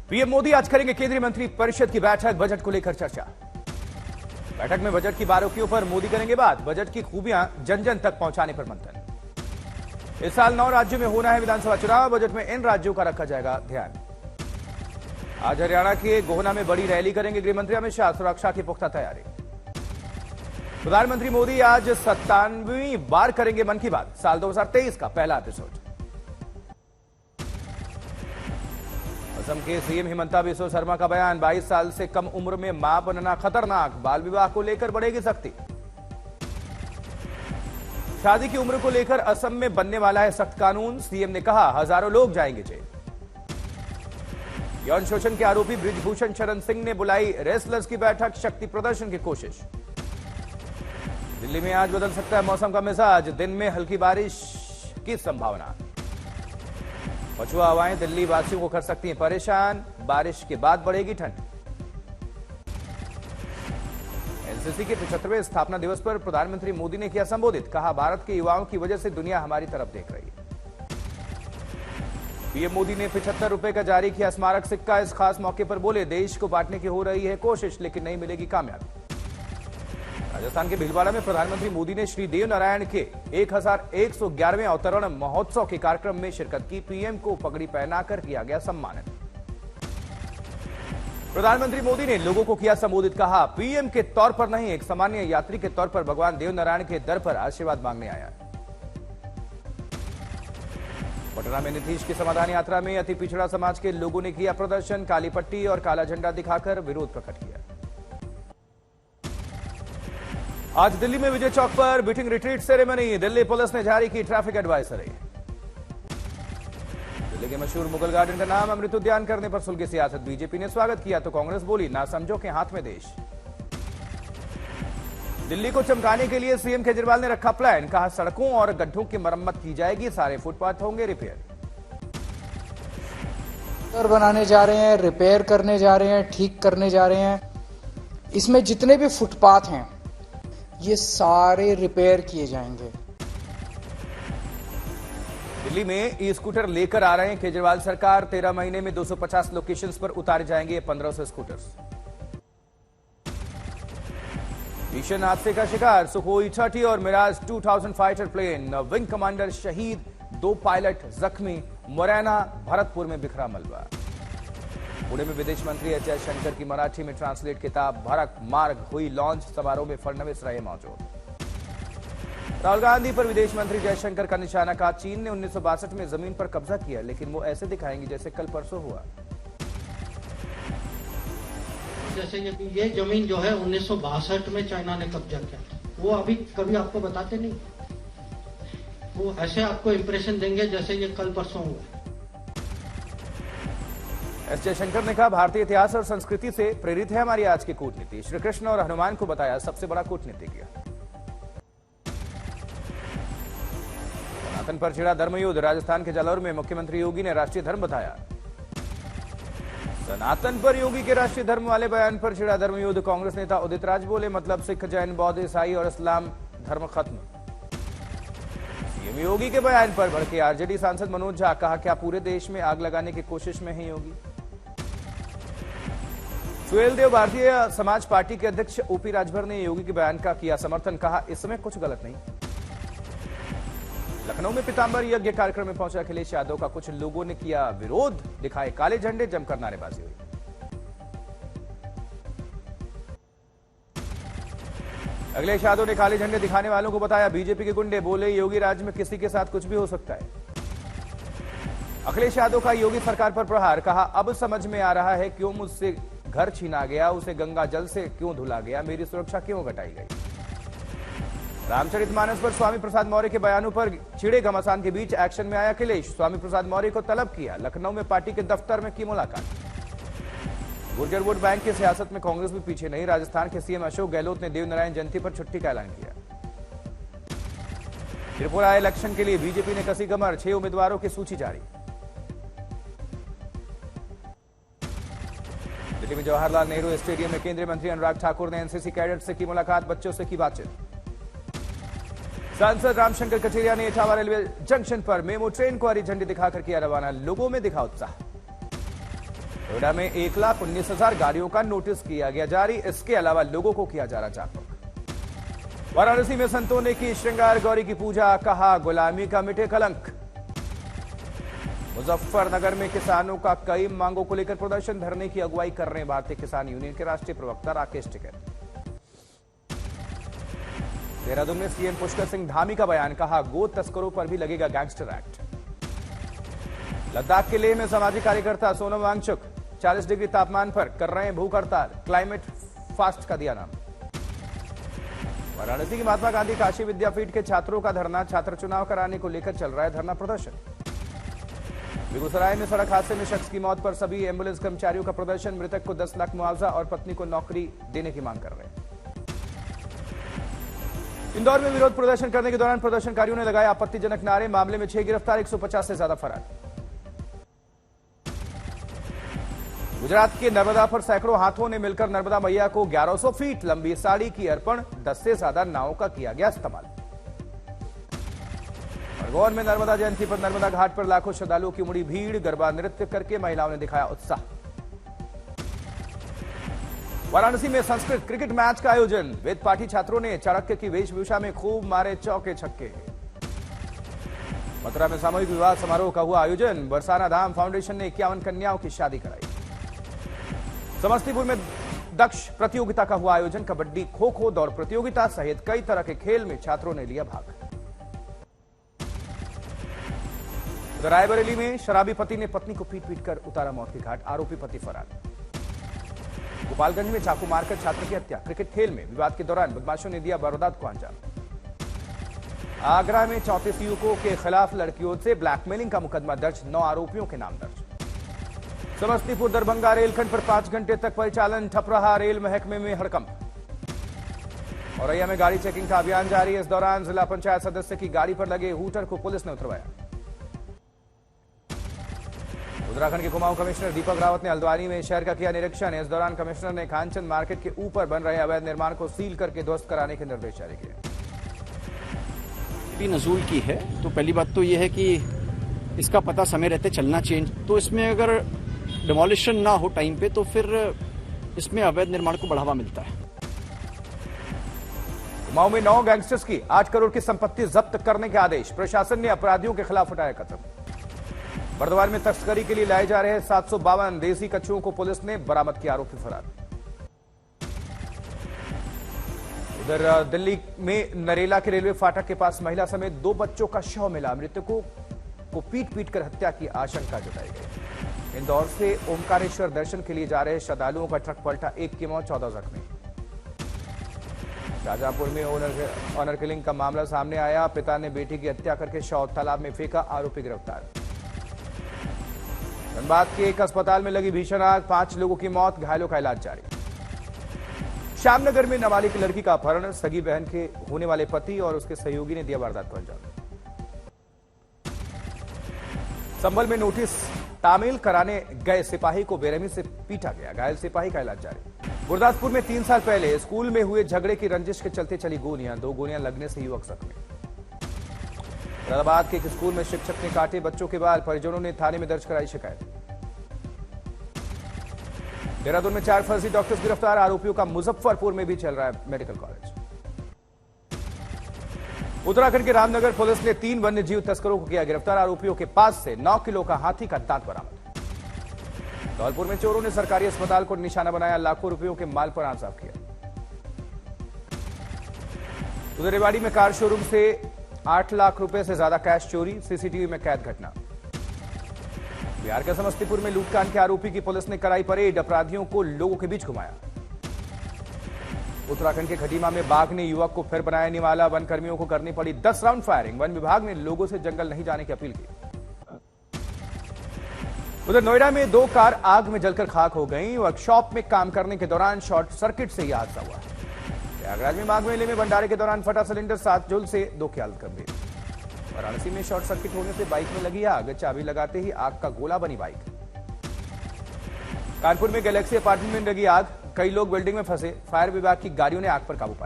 PM Modi आज करेंगे केंद्रीय मंत्री परिषद की बैठक, बजट को लेकर चर्चा। बैठक में बजट की बारीकियों पर मोदी करेंगे बात, बजट की खूबियां जन जन तक पहुंचाने पर मंथन। इस साल 9 राज्यों में होना है विधानसभा चुनाव, बजट में इन राज्यों का रखा जाएगा ध्यान। आज हरियाणा के गोहना में बड़ी रैली करेंगे गृहमंत्री अमित शाह, सुरक्षा की पुख्ता तैयारी। प्रधानमंत्री मोदी आज 97वीं बार करेंगे मन की बात, साल 2023 का पहला एपिसोड। असम के सीएम हिमंता बिस्वा शर्मा का बयान, 22 साल से कम उम्र में मां बनना खतरनाक, बाल विवाह को लेकर बढ़ेगी सख्ती। शादी की उम्र को लेकर असम में बनने वाला है सख्त कानून, सीएम ने कहा हजारों लोग जाएंगे जेल। यौन शोषण के आरोपी बृजभूषण शरण सिंह ने बुलाई रेसलर्स की बैठक, शक्ति प्रदर्शन की कोशिश। दिल्ली में आज बदल सकता है मौसम का मिजाज, दिन में हल्की बारिश की संभावना। पछुआ हवाएं दिल्ली वासियों को कर सकती हैं परेशान, बारिश के बाद बढ़ेगी ठंड। एनसीसी के 75वें स्थापना दिवस पर प्रधानमंत्री मोदी ने किया संबोधित, कहा भारत के युवाओं की वजह से दुनिया हमारी तरफ देख रही है। पीएम मोदी ने 75 रुपए का जारी किया स्मारक सिक्का, इस खास मौके पर बोले देश को बांटने की हो रही है कोशिश, लेकिन नहीं मिलेगी कामयाबी। राजस्थान के भीलवाड़ा में प्रधानमंत्री मोदी ने श्री देव नारायण के 1111वें अवतरण महोत्सव के कार्यक्रम में शिरकत की, पीएम को पगड़ी पहनाकर किया गया सम्मानित। प्रधानमंत्री मोदी ने लोगों को किया संबोधित, कहा पीएम के तौर पर नहीं, एक सामान्य यात्री के तौर पर भगवान देव नारायण के दर पर आशीर्वाद मांगने आया। पटना में नीतीश की समाधान यात्रा में अति पिछड़ा समाज के लोगों ने किया प्रदर्शन, काली पट्टी और काला झंडा दिखाकर विरोध प्रकट किया। आज दिल्ली में विजय चौक पर beating retreat ceremony, Delhi police ने जारी की ट्रैफिक एडवाइजरी। दिल्ली के मशहूर मुगल गार्डन का नाम अमृत उद्यान करने पर सुलगी सियासत, बीजेपी ने स्वागत किया तो कांग्रेस बोली ना समझो के हाथ में देश। दिल्ली को चमकाने के लिए सीएम केजरीवाल ने रखा प्लान, कहा सड़कों और गड्ढों की मरम्मत की जाएगी, सारे फुटपाथ होंगे रिपेयर। बनाने जा रहे हैं, रिपेयर करने जा रहे हैं, ठीक करने जा रहे हैं। इसमें जितने भी फुटपाथ हैं ये सारे रिपेयर किए जाएंगे। दिल्ली में ई स्कूटर लेकर आ रहे हैं केजरीवाल सरकार, 13 महीने में 250 लोकेशंस पर उतारे जाएंगे 1500 स्कूटर्स। भीषण हादसे का शिकार सुखोई 30 और Mirage 2000 fighter plane, wing commander शहीद, 2 पायलट जख्मी, मुरैना भरतपुर में बिखरा मलबा। पुणे में विदेश मंत्री एस जयशंकर की मराठी में ट्रांसलेट किताब भरत मार्ग हुई लॉन्च, समारोह में फडणवीस रहे मौजूद। राहुल गांधी पर विदेश मंत्री जयशंकर का निशाना, कहा चीन ने 1962 में जमीन पर कब्जा किया, लेकिन वो ऐसे दिखाएंगे जैसे कल परसों हुआ। जैसे ये जमीन जो है 1962 में चाइना ने कब्जा किया, वो अभी कभी आपको बताते नहीं, वो ऐसे आपको इंप्रेशन देंगे जैसे ये कल परसों हुआ। एस जयशंकर ने कहा भारतीय इतिहास और संस्कृति से प्रेरित है हमारी आज की कूटनीति, श्री कृष्ण और हनुमान को बताया सबसे बड़ा कूटनीतिज्ञ। सनातन पर छिड़ा धर्मयुद्ध, राजस्थान के जालौर में मुख्यमंत्री योगी ने राष्ट्रीय धर्म बताया। सनातन पर योगी के राष्ट्रीय धर्म वाले बयान पर छिड़ा धर्मयुद्ध, कांग्रेस नेता उदित राज बोले मतलब सिख, जैन, बौद्ध, ईसाई और इस्लाम धर्म खत्म। सीएम योगी के बयान पर भड़के आरजेडी सांसद मनोज झा, कहा क्या पूरे देश में आग लगाने की कोशिश में है योगी। सुहेलदेव भारतीय समाज पार्टी के अध्यक्ष ओपी राजभर ने योगी के बयान का किया समर्थन, कहा इसमें कुछ गलत नहीं। लखनऊ में पीताम्बर यज्ञ कार्यक्रम में पहुंचे अखिलेश यादव का कुछ लोगों ने किया विरोध, दिखाए काले झंडे, जमकर नारेबाजी हुई। अखिलेश यादव ने काले झंडे दिखाने वालों को बताया बीजेपी के गुंडे, बोले योगी राज में किसी के साथ कुछ भी हो सकता है। अखिलेश यादव का योगी सरकार पर प्रहार, कहा अब समझ में आ रहा है क्यों मुझसे घर छीना गया, उसे गंगा जल से क्यों धुला गया, मेरी सुरक्षा क्यों घटाई गई। रामचरितमानस पर स्वामी प्रसाद मौर्य के बयानों पर छिड़े घमासान के बीच एक्शन में आया अखिलेश, स्वामी प्रसाद मौर्य को तलब किया, लखनऊ में पार्टी के दफ्तर में की मुलाकात। गुर्जर वोट बैंक की सियासत में कांग्रेस भी पीछे नहीं, राजस्थान के सीएम अशोक गहलोत ने देव नारायण जयंती पर छुट्टी का ऐलान किया। त्रिपुरा इलेक्शन के लिए बीजेपी ने कसी कमर, 6 उम्मीदवारों की सूची जारी। दिल्ली में जवाहरलाल नेहरू स्टेडियम में केंद्रीय मंत्री अनुराग ठाकुर ने एनसीसी कैडेट से की मुलाकात, बच्चों से की बातचीत। सांसद रामशंकर कठेरिया ने इटावा रेलवे जंक्शन पर मेमो ट्रेन को हरी झंडी दिखाकर किया रवाना, लोगों में दिखा उत्साह। नोएडा में 1,19,000 गाड़ियों का नोटिस किया गया जारी। इसके अलावा लोगों को किया जा रहा जागरूक। वाराणसी में संतों ने की श्रृंगार गौरी की पूजा, कहा गुलामी का मिटे कलंक। मुजफ्फरनगर में किसानों का कई मांगों को लेकर प्रदर्शन, धरने की अगुवाई कर रहे हैं भारतीय किसान यूनियन के राष्ट्रीय प्रवक्ता राकेश टिकैत। देहरादून में सीएम पुष्कर सिंह धामी का बयान, कहा गो तस्करों पर भी लगेगा गैंगस्टर एक्ट। लद्दाख के लेह में सामाजिक कार्यकर्ता सोनम वांगचुक 40 डिग्री तापमान पर कर रहे हैं भूख हड़ताल, क्लाइमेट फास्ट का दिया नाम। वाराणसी की महात्मा गांधी काशी विद्यापीठ के छात्रों का धरना, छात्र चुनाव कराने को लेकर चल रहा है धरना प्रदर्शन। बेगूसराय में सड़क हादसे में शख्स की मौत पर सभी एम्बुलेंस कर्मचारियों का प्रदर्शन, मृतक को 10 लाख मुआवजा और पत्नी को नौकरी देने की मांग कर रहे हैं। इंदौर में विरोध प्रदर्शन करने के दौरान प्रदर्शनकारियों ने लगाए आपत्तिजनक नारे, मामले में 6 गिरफ्तार, 150 से ज्यादा फरार। गुजरात के नर्मदा पर सैकड़ों हाथों ने मिलकर नर्मदा मैया को 1100 फीट लंबी साड़ी की अर्पण, 10 से ज्यादा नावों का किया गया इस्तेमाल। खरगोन में नर्मदा जयंती पर नर्मदा घाट पर लाखों श्रद्धालुओं की उमड़ी भीड़, गरबा नृत्य करके महिलाओं ने दिखाया उत्साह। वाराणसी में संस्कृत क्रिकेट मैच का आयोजन, वेद पाठी छात्रों ने चाणक्य की वेशभूषा में खूब मारे चौके छक्के। मथुरा में सामूहिक विवाह समारोह का हुआ आयोजन, बरसाना धाम फाउंडेशन ने 51 कन्याओं की शादी कराई। समस्तीपुर में दक्ष प्रतियोगिता का हुआ आयोजन, कबड्डी, खो खो, दौड़ प्रतियोगिता सहित कई तरह के खेल में छात्रों ने लिया भाग। रायबरेली में शराबी पति ने पत्नी को पीट कर उतारा मौत के घाट, आरोपी पति फरार। गोपालगंज में चाकू मारकर छात्र की हत्या, क्रिकेट खेल में विवाद के दौरान बदमाशों ने दिया वारदात को अंजाम। आगरा में 34 युवकों के खिलाफ लड़कियों से ब्लैकमेलिंग का मुकदमा दर्ज, 9 आरोपियों के नाम दर्ज। समस्तीपुर दरभंगा रेलखंड पर 5 घंटे तक परिचालन ठप रहा, रेल महकमे में हड़कंप। औरैया में गाड़ी चेकिंग का अभियान जारी, इस दौरान जिला पंचायत सदस्य की गाड़ी पर लगे हूटर को पुलिस ने उतरवाया। उत्तराखंड के कुमाऊं कमिश्नर दीपक रावत ने हल्द्वानी में शहर का किया निरीक्षण, इस दौरान कमिश्नर ने खानचंद मार्केट के ऊपर बन रहे अवैध निर्माण को सील करके ध्वस्त कराने के निर्देश जारी किए। नजूल की है तो पहली बात तो यह है कि इसका पता समय रहते चलना चाहिए, तो इसमें अगर डिमोलिशन ना हो टाइम पे तो फिर इसमें अवैध निर्माण को बढ़ावा मिलता है। कुमाऊं में 9 गैंगस्टर्स की 8 करोड़ की संपत्ति जब्त करने के आदेश, प्रशासन ने अपराधियों के खिलाफ उठाया कदम। बर्दवान में तस्करी के लिए लाए जा रहे 752 देसी कछुओं को पुलिस ने बरामद किया, आरोपी फरार। उधर दिल्ली में नरेला के रेलवे फाटक के पास महिला समेत 2 बच्चों का शव मिला, मृतकों को पीट कर हत्या की आशंका जताई गई। इंदौर से ओमकारेश्वर दर्शन के लिए जा रहे श्रद्धालुओं का ट्रक पलटा, 1 की मौत, 14 जख्मी। शाहजहांपुर में ऑनर किलिंग का मामला सामने आया, पिता ने बेटी की हत्या करके शव तालाब में फेंका, आरोपी गिरफ्तार। धनबाद के एक अस्पताल में लगी भीषण आग, 5 लोगों की मौत, घायलों का इलाज जारी। श्यामनगर में नाबालिग लड़की का अपहरण, सगी बहन के होने वाले पति और उसके सहयोगी ने दिया वारदात को अंजाम। संभल में नोटिस तामील कराने गए सिपाही को बेरहमी से पीटा गया, घायल सिपाही का इलाज जारी। गुरदासपुर में 3 साल पहले स्कूल में हुए झगड़े की रंजिश के चलते चली गोलियां, 2 गोलियां लगने से युवक जख्मी। मुरादाबाद के एक स्कूल में शिक्षक ने काटे बच्चों के बाल, परिजनों ने थाने में दर्ज कराई शिकायत। देहरादून में 4 फर्जी डॉक्टर्स गिरफ्तार, आरोपियों का मुजफ्फरपुर में भी चल रहा है मेडिकल कॉलेज। उत्तराखंड के रामनगर पुलिस ने 3 वन्यजीव तस्करों को किया गिरफ्तार, आरोपियों के पास से 9 किलो का हाथी का दांत बरामद। धौलपुर में चोरों ने सरकारी अस्पताल को निशाना बनाया, लाखों रुपयों के माल पर हाथ साफ किया। उधर रेवाड़ी में कार शोरूम से 8 लाख रुपए से ज्यादा कैश चोरी, सीसीटीवी में कैद घटना। बिहार के समस्तीपुर में लूटकांड के आरोपी की पुलिस ने कराई परेड, अपराधियों को लोगों के बीच घुमाया। उत्तराखंड के खटीमा में बाघ ने युवक को फिर बनाया निवाला, वन कर्मियों को करनी पड़ी 10 राउंड फायरिंग, वन विभाग ने लोगों से जंगल नहीं जाने की अपील की। उधर नोएडा में 2 कार आग में जलकर खाक हो गई, वर्कशॉप में काम करने के दौरान शॉर्ट सर्किट से यह हादसा हुआ। प्रयागराज में माघ मेले में भंडारे के दौरान फटा सिलेंडर, 7 जुल से 2 की हालत गंभीर। वाराणसी में शॉर्ट सर्किट होने से बाइक में लगी आग, चाबी लगाते ही आग का गोला बनी बाइक। कानपुर में गैलेक्सी अपार्टमेंट में लगी आग, कई लोग बिल्डिंग में फंसे, फायर विभाग की गाड़ियों ने आग पर काबू पाया।